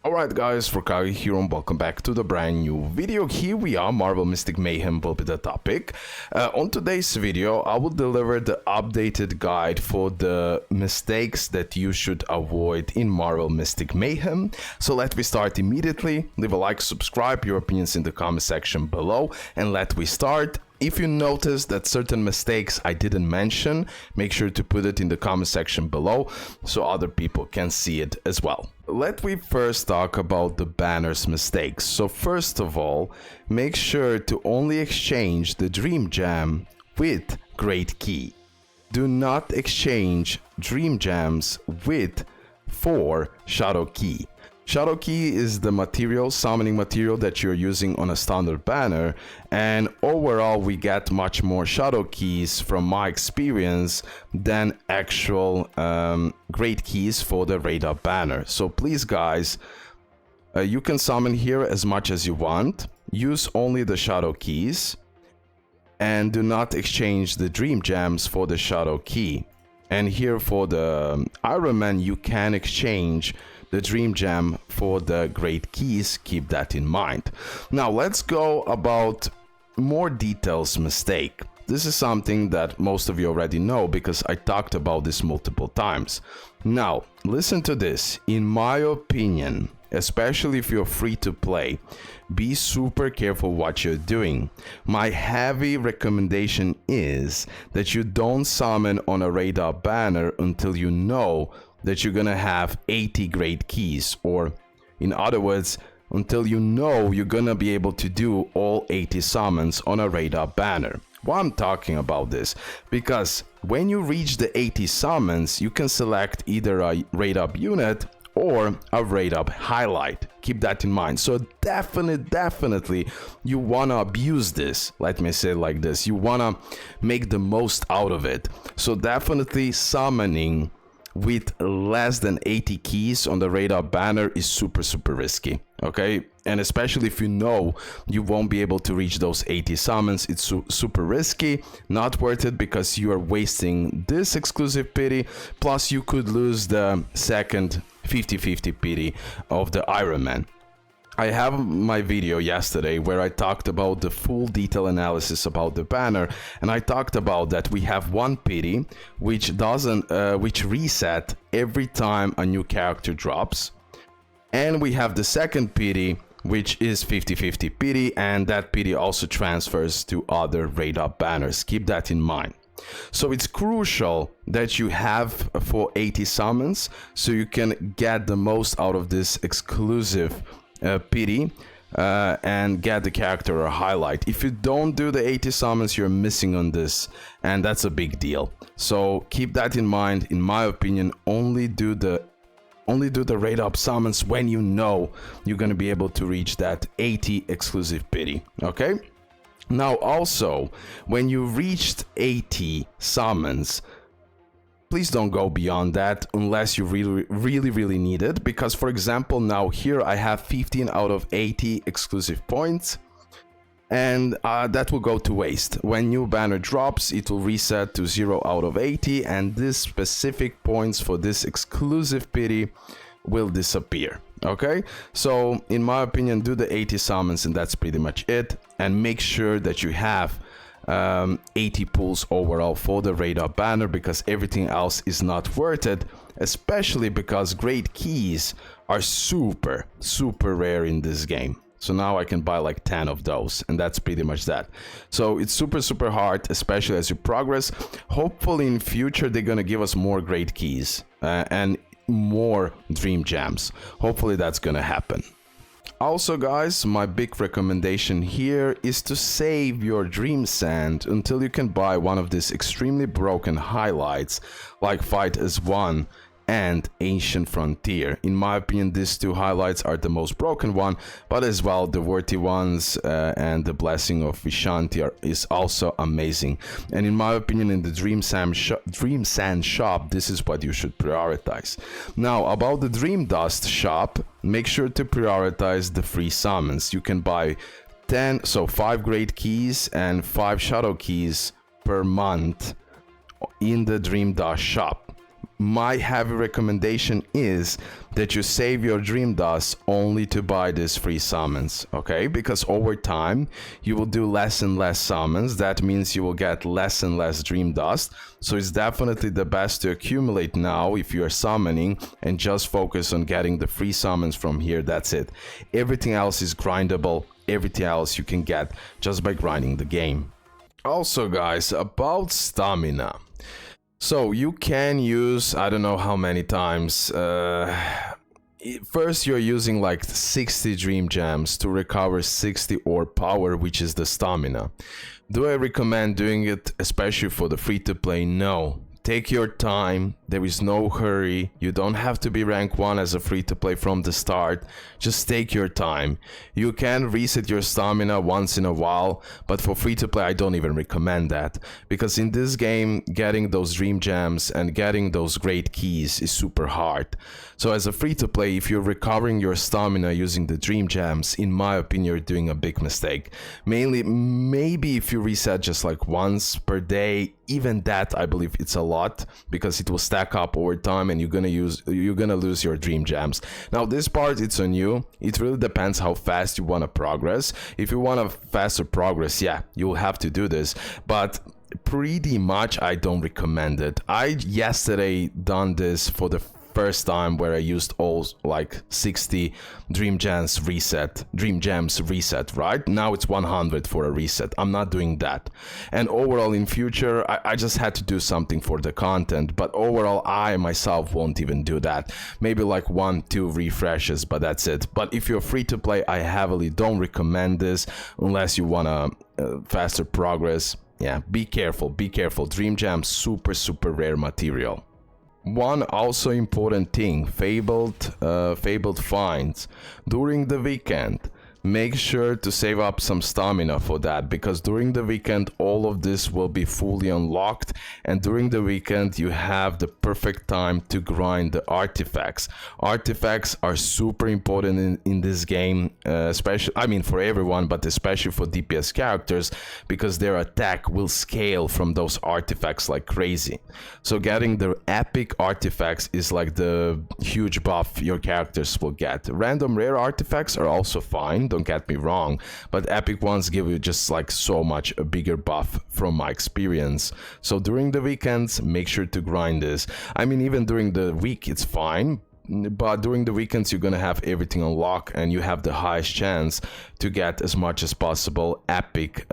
Alright guys, RoKage here and welcome back to the brand new video. Here we are, Marvel Mystic Mayhem will be the topic. On today's video, I will deliver the updated guide for the mistakes that you should avoid in Marvel Mystic Mayhem. So let me start immediately. Leave a like, subscribe, your opinions in the comment section below, and let me start. If you notice that certain mistakes I didn't mention, make sure to put it in the comment section below so other people can see it as well. Let me first talk about the banner's mistakes. So first of all, make sure to only exchange the Dream Gem with Great Key. Do not exchange Dream Gems with 4 Shadow Key. Shadow Key is the material, summoning material that you're using on a standard banner, and overall we get much more Shadow Keys from my experience than actual Great Keys for the radar banner. So please guys, you can summon here as much as you want, use only the Shadow Keys, and do not exchange the Dream Gems for the Shadow Key. And here for the Iron Man you can exchange the Dream Gem for the Great Keys, keep that in mind. Now let's go about more details mistake. This is something that most of you already know because I talked about this multiple times. Now listen to this. In my opinion, especially if you're free to play, be super careful what you're doing. My heavy recommendation is that you don't summon on a radar banner until you know that you're gonna have 80 Great Keys, or in other words, until you know you're gonna be able to do all 80 summons on a radar banner. Why I'm talking about this? Because when you reach the 80 summons, you can select either a radar unit or a radar highlight. Keep that in mind. So definitely you wanna abuse this. Let me say it like this. You wanna make the most out of it. So definitely summoning with less than 80 keys on the radar banner is super risky, okay? And especially if you know you won't be able to reach those 80 summons, it's super risky, not worth it, because you are wasting this exclusive pity, plus you could lose the second 50-50 pity of the Iron Man. I have my video yesterday where I talked about the full detail analysis about the banner, and I talked about that we have one pity which reset every time a new character drops, and we have the second pity which is 50-50 pity, and that pity also transfers to other radar banners. Keep that in mind. So it's crucial that you have for 80 summons so you can get the most out of this exclusive pity and get the character a highlight. If you don't do the 80 summons, you're missing on this, and that's a big deal. So keep that in mind. In my opinion, only do the raid up summons when you know you're gonna be able to reach that 80 exclusive pity. Okay, now also when you reached 80 summons, please don't go beyond that unless you really need it, because for example now here I have 15 out of 80 exclusive points, and that will go to waste. When new banner drops, it will reset to 0 out of 80, and this specific points for this exclusive pity will disappear. Okay, so in my opinion, do the 80 summons and that's pretty much it, and make sure that you have 80 pulls overall for the radar banner, because everything else is not worth it, especially because Great Keys are super rare in this game. So now I can buy like 10 of those, and that's pretty much that. So it's super hard, especially as you progress. Hopefully in future they're gonna give us more Great Keys and more Dream Gems. Hopefully that's gonna happen. Also guys, my big recommendation here is to save your Dream Sand until you can buy one of these extremely broken highlights like Fight as One and Ancient Frontier. In my opinion, these two highlights are the most broken one, but as well the worthy ones and the Blessing of Vishanti is also amazing. And in my opinion, in the Dream Sand shop, this is what you should prioritize. Now about the Dream Dust shop, make sure to prioritize the free summons. You can buy 5 Great Keys and 5 Shadow Keys per month in the Dream Dust shop. my heavy recommendation is that you save your dream dust only to buy these free summons, okay? Because over time you will do less and less summons. That means you will get less and less dream dust. So it's definitely the best to accumulate now if you are summoning and just focus on getting the free summons from here. That's it. Everything else is grindable. Everything else you can get just by grinding the game. Also, guys, about stamina. So you can use, I don't know how many times, first you're using like 60 dream gems to recover 60 orb power, which is the stamina. Do I recommend doing it especially for the free-to-play? No. Take your time, there is no hurry, you don't have to be rank 1 as a free-to-play from the start, just take your time. You can reset your stamina once in a while, but for free-to-play I don't even recommend that, because in this game getting those dream gems and getting those great keys is super hard. So as a free-to-play, if you're recovering your stamina using the dream gems, in my opinion you're doing a big mistake. Mainly, maybe if you reset just like once per day, even that I believe it's a lot, because it will stack up over time and you're gonna lose your dream gems. Now this part, it's on you. It really depends how fast you want to progress. If you want a faster progress, yeah, you'll have to do this, but pretty much I don't recommend it. I yesterday done this for the first time where I used all like 60 dream gems reset, right? Now it's 100 for a reset. I'm not doing that. And overall in future, I just had to do something for the content, but overall I myself won't even do that. Maybe like 1-2 refreshes, but that's it. But if you're free to play, I heavily don't recommend this unless you want a faster progress. Yeah, be careful, be careful. Dream gems, super rare material. One also important thing, fabled finds. During the weekend, make sure to save up some stamina for that, because during the weekend all of this will be fully unlocked, and during the weekend you have the perfect time to grind the artifacts. Artifacts are super important in this game, especially, I mean for everyone, but especially for DPS characters, because their attack will scale from those artifacts like crazy. So getting the epic artifacts is like the huge buff your characters will get. Random rare artifacts are also fine, don't get me wrong, but epic ones give you just like so much a bigger buff from my experience. So during the weekends, make sure to grind this. I mean, even during the week it's fine, but during the weekends you're gonna have everything unlocked and you have the highest chance to get as much as possible epic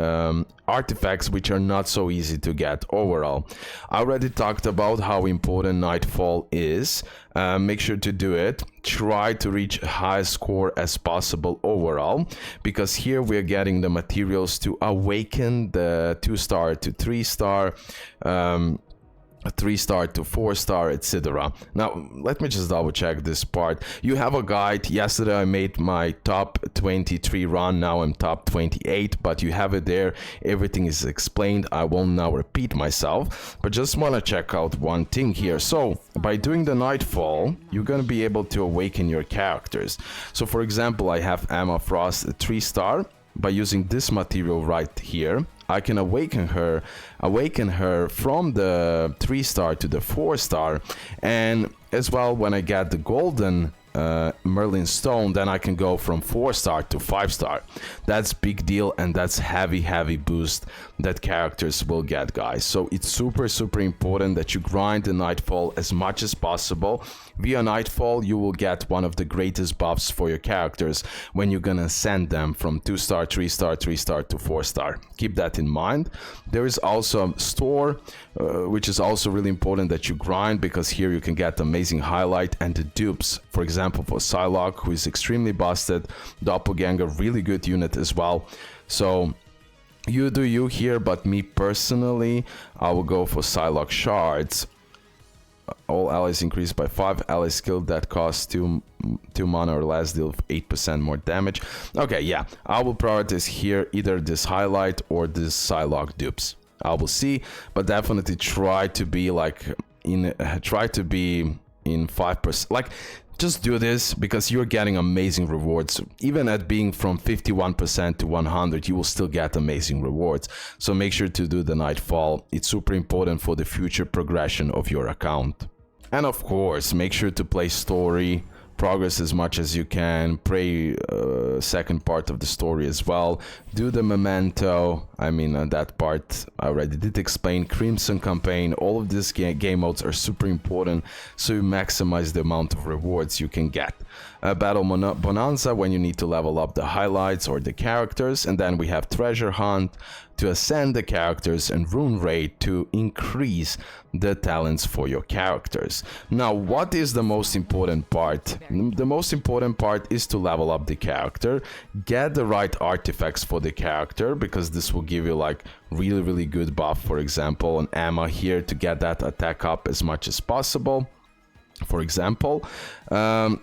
artifacts, which are not so easy to get overall. I already talked about how important Nightfall is. Make sure to do it. Try to reach a high score as possible overall, because here we're getting the materials to awaken the 2-star to 3-star, 3-star to 4-star, etc. Now let me just double check this part. You have a guide. Yesterday I made my top 23 run, now I'm top 28, but you have it there. Everything is explained. I won't now repeat myself, but just want to check out one thing here. So by doing the Nightfall, you're going to be able to awaken your characters. So for example, I have Emma Frost 3-star. By using this material right here, I can awaken her from the 3-star to the 4-star, and as well when I get the golden Merlin Stone, then I can go from 4-star to 5-star. That's big deal, and that's heavy boost that characters will get, guys. So it's super important that you grind the Nightfall as much as possible. Via Nightfall you will get one of the greatest buffs for your characters when you're gonna send them from 2-star, 3-star, 3-star to 4-star. Keep that in mind. There is also a store, which is also really important that you grind, because here you can get amazing highlight and the dupes. For example, for Psylocke, who is extremely busted, Doppelganger, really good unit as well. So you do you here, but me personally, I will go for Psylocke shards. All allies increased by 5 ally skill that costs 2 mana or less, deal 8% more damage. Okay, yeah, I will prioritize here either this highlight or this Psylocke dupes. I will see, but definitely try to be like in 5%. Like, just do this, because you're getting amazing rewards. Even at being from 51% to 100, you will still get amazing rewards. So make sure to do the Nightfall. It's super important for the future progression of your account. And of course, make sure to play story, progress as much as you can, play second part of the story as well, do the memento. I mean, that part I already did explain. Crimson campaign, all of these game modes are super important, so you maximize the amount of rewards you can get. Battle bonanza, when you need to level up the highlights or the characters, and then we have treasure hunt to ascend the characters, and rune raid to increase the talents for your characters. Now, what is the most important part? The most important part is to level up the character, get the right artifacts for the character, because this will give you like really good buff, for example on Emma here, to get that attack up as much as possible, for example.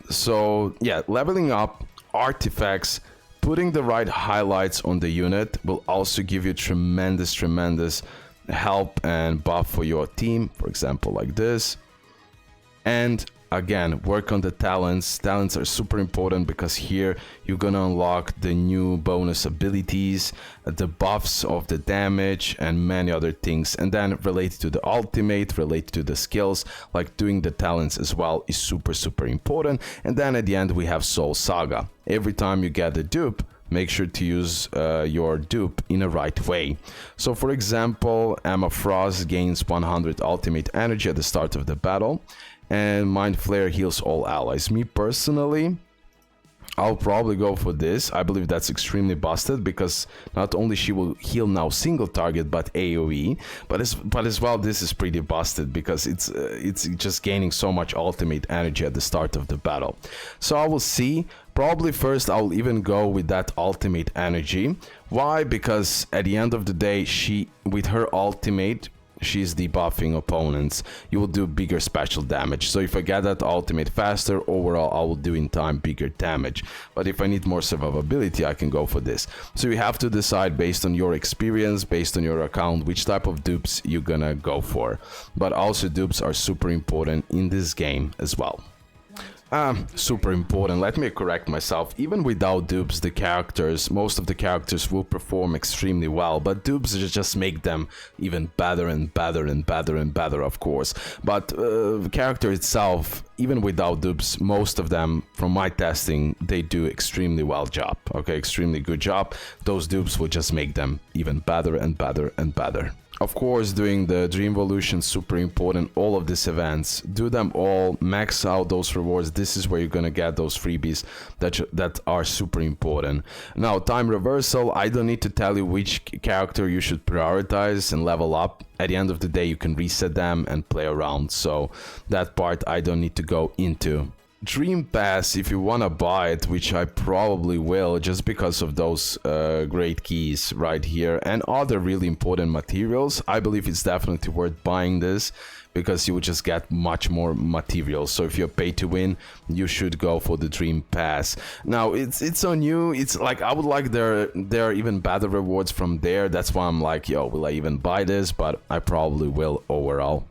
So yeah, leveling up, artifacts, putting the right highlights on the unit will also give you tremendous help and buff for your team, for example like this. And again, work on the talents. Talents are super important because here you're gonna unlock the new bonus abilities, the buffs of the damage, and many other things. And then related to the ultimate, related to the skills, like doing the talents as well is super important. And then at the end we have Soul Saga. Every time you get a dupe, make sure to use your dupe in a right way. So for example, Emma Frost gains 100 ultimate energy at the start of the battle, and Mind Flare heals all allies. Me personally, I'll probably go for this. I believe that's extremely busted, because not only she will heal now single target but AoE, but as well this is pretty busted because it's just gaining so much ultimate energy at the start of the battle. So I will see. Probably first I'll even go with that ultimate energy. Why? Because at the end of the day, she, with her ultimate, she's debuffing opponents. You will do bigger special damage. So if I get that ultimate faster, overall I will do in time bigger damage. But if I need more survivability, I can go for this. So you have to decide based on your experience, based on your account, which type of dupes you're gonna go for. But also dupes are super important in this game as well. Super important. Let me correct myself. Even without dupes, the characters, most of the characters will perform extremely well, but dupes just make them even better and better and better and better, of course. But the character itself, even without dupes, most of them, from my testing, they do extremely well job. Okay, extremely good job. Those dupes will just make them even better and better and better. Of course, doing the Dream Evolution, super important. All of these events, do them all, max out those rewards. This is where you're gonna get those freebies that are super important. Now, time reversal, I don't need to tell you which character you should prioritize and level up. At the end of the day, you can reset them and play around, so that part I don't need to go into. Dream Pass, if you wanna buy it, which I probably will, just because of those great keys right here and other really important materials, I believe it's definitely worth buying this, because you would just get much more materials. So if you're pay to win, you should go for the Dream Pass. Now it's on you. It's like, I would like there are even better rewards from there. That's why I'm like, yo, will I even buy this? But I probably will overall.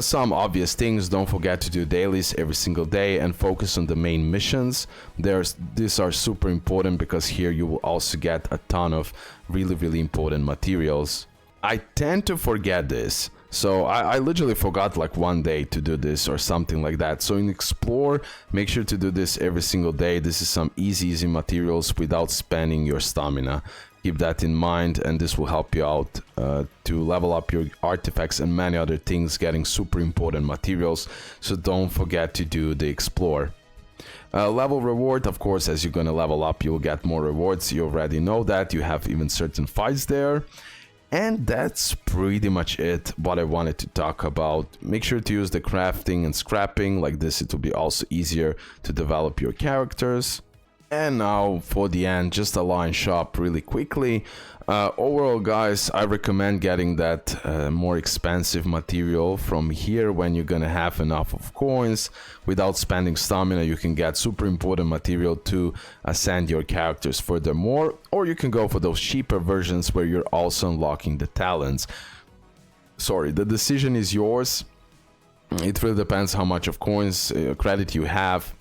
Some obvious things: don't forget to do dailies every single day and focus on the main missions. These are super important because here you will also get a ton of really important materials. I tend to forget this, so I literally forgot like one day to do this or something like that. So in Explore, make sure to do this every single day. This is some easy materials without spending your stamina. Keep that in mind, and this will help you out to level up your artifacts and many other things, getting super important materials. So don't forget to do the Explore. Level reward, of course, as you're gonna level up, you'll get more rewards. You already know that. You have even certain fights there. And that's pretty much it, what I wanted to talk about. Make sure to use the crafting and scrapping. Like this, it will be also easier to develop your characters. And now for the end, just a line shop really quickly. Overall, guys, I recommend getting that more expensive material from here when you're gonna have enough of coins. Without spending stamina, you can get super important material to ascend your characters furthermore, or you can go for those cheaper versions where you're also unlocking the talents. Sorry, the decision is yours. It really depends how much of coins, credit you have.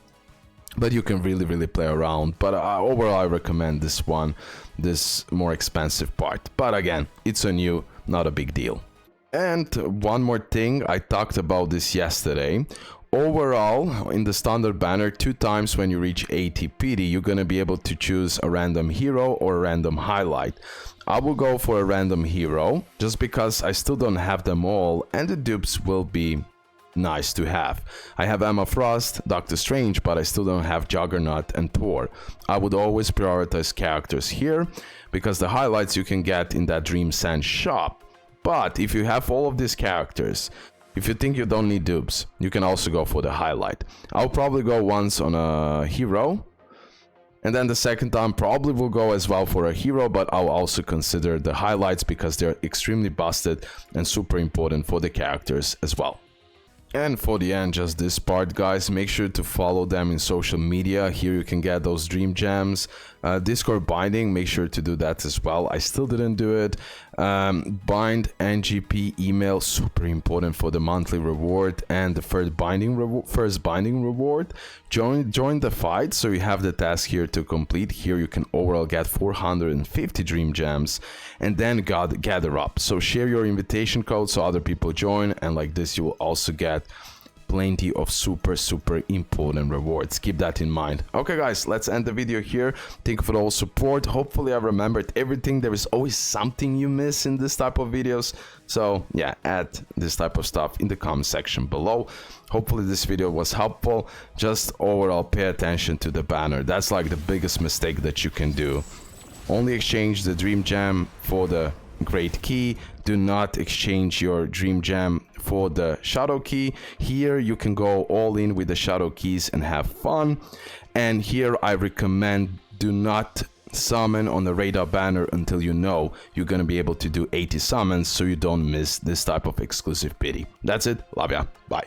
But you can really play around. But overall, I recommend this one, this more expensive part. But again, it's on you, not a big deal. And one more thing, I talked about this yesterday. Overall, in the standard banner, 2 times when you reach 80 PD, you're going to be able to choose a random hero or a random highlight. I will go for a random hero, just because I still don't have them all, and the dupes will be nice to have. I have Emma Frost, Doctor Strange, but I still don't have Juggernaut and Thor. I would always prioritize characters here, because the highlights you can get in that Dream Sand shop. But if you have all of these characters, if you think you don't need dupes, you can also go for the highlight. I'll probably go once on a hero, and then the second time probably will go as well for a hero, but I'll also consider the highlights because they're extremely busted and super important for the characters as well. And for the end, just this part, guys, make sure to follow them in social media. Here you can get those dream gems. Discord binding, make sure to do that as well. I still didn't do it. Bind NGP email, super important for the monthly reward and the first binding reward. Join the fight, so you have the task here to complete. Here you can overall get 450 dream gems and then gather up. So share your invitation code so other people join, and like this you will also get plenty of super important rewards. Keep that in mind. Okay guys, let's end the video here. Thank you for all support. Hopefully I remembered everything. There is always something you miss in this type of videos, so yeah, add this type of stuff in the comment section below. Hopefully this video was helpful. Just overall pay attention to the banner. That's like the biggest mistake that you can do. Only exchange the dream gem for the great key. Do not exchange your dream gem for the shadow key. Here you can go all in with the shadow keys and have fun. And here I recommend do not summon on the radar banner until you know you're gonna be able to do 80 summons, so you don't miss this type of exclusive pity. That's it. Love ya. Bye.